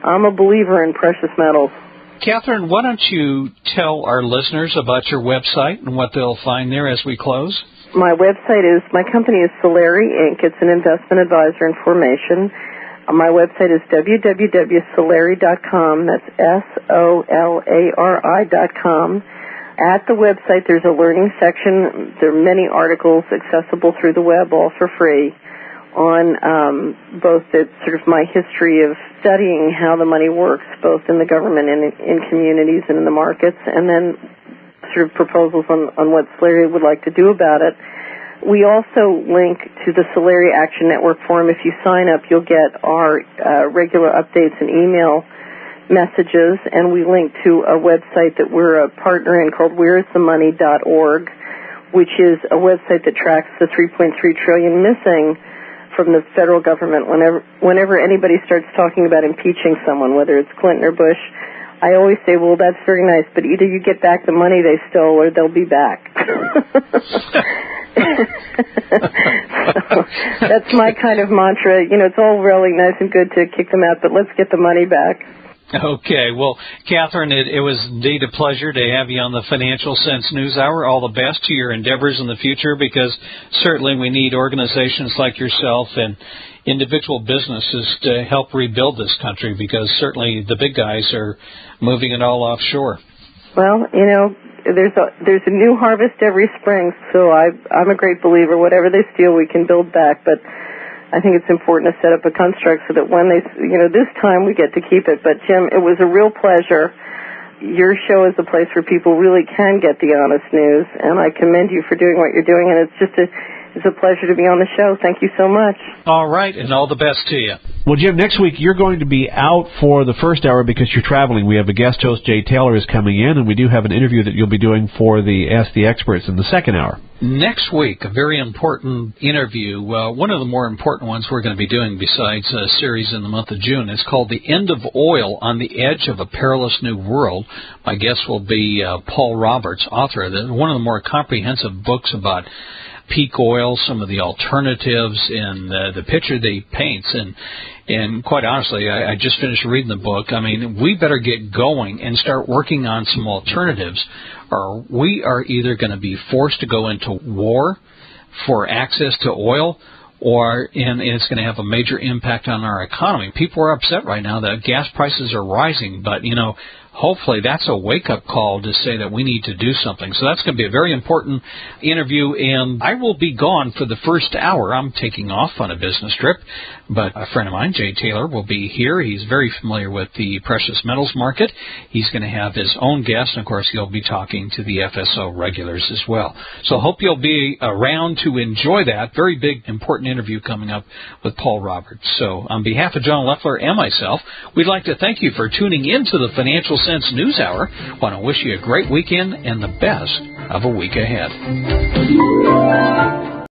I'm a believer in precious metals. Catherine, why don't you tell our listeners about your website and what they'll find there as we close? My company is Solari, Inc. It's an investment advisor in formation. My website is www.solari.com. That's SOLARI.com. At the website, there's a learning section. There are many articles accessible through the web, all for free, on both the sort of my history of studying how the money works, both in the government and in communities and in the markets, and then sort of proposals on what Solari would like to do about it. We also link to the Solari Action Network forum. If you sign up, you'll get our regular updates and email messages, and we link to a website that we're a partner in called where'sthemoney.org, which is a website that tracks the $3.3 trillion missing from the federal government whenever anybody starts talking about impeaching someone, whether it's Clinton or Bush. I always say, well, that's very nice, but either you get back the money they stole or they'll be back. So that's my kind of mantra. You know, it's all really nice and good to kick them out, but let's get the money back. Okay. Well, Catherine, it was indeed a pleasure to have you on the Financial Sense News Hour. All the best to your endeavors in the future, because certainly we need organizations like yourself and individual businesses to help rebuild this country, because certainly the big guys are moving it all offshore. Well, you know, there's a new harvest every spring, so I'm a great believer. Whatever they steal, we can build back, but I think it's important to set up a construct so that when they, you know, this time we get to keep it. But, Jim, it was a real pleasure. Your show is a place where people really can get the honest news, and I commend you for doing what you're doing, and it's a pleasure to be on the show. Thank you so much. All right, and all the best to you. Well, Jim, next week you're going to be out for the first hour because you're traveling. We have a guest host, Jay Taylor, is coming in, and we do have an interview that you'll be doing for the Ask the Experts in the second hour. Next week, a very important interview. One of the more important ones we're going to be doing besides a series in the month of June. It's called The End of Oil on the Edge of a Perilous New World. My guest will be Paul Roberts, author of one of the more comprehensive books about peak oil, some of the alternatives, and the picture that he paints. And quite honestly, I just finished reading the book. I mean, we better get going and start working on some alternatives, or we are either going to be forced to go into war for access to oil, and it's going to have a major impact on our economy. People are upset right now that gas prices are rising, but, you know, hopefully that's a wake-up call to say that we need to do something. So that's going to be a very important interview, and I will be gone for the first hour. I'm taking off on a business trip, but a friend of mine, Jay Taylor, will be here. He's very familiar with the precious metals market. He's going to have his own guest, and, of course, he'll be talking to the FSO regulars as well. So I hope you'll be around to enjoy that. Very big, important interview coming up with Paul Roberts. So on behalf of John Leffler and myself, we'd like to thank you for tuning in to the Financial Sense News Hour. I want to wish you a great weekend and the best of a week ahead.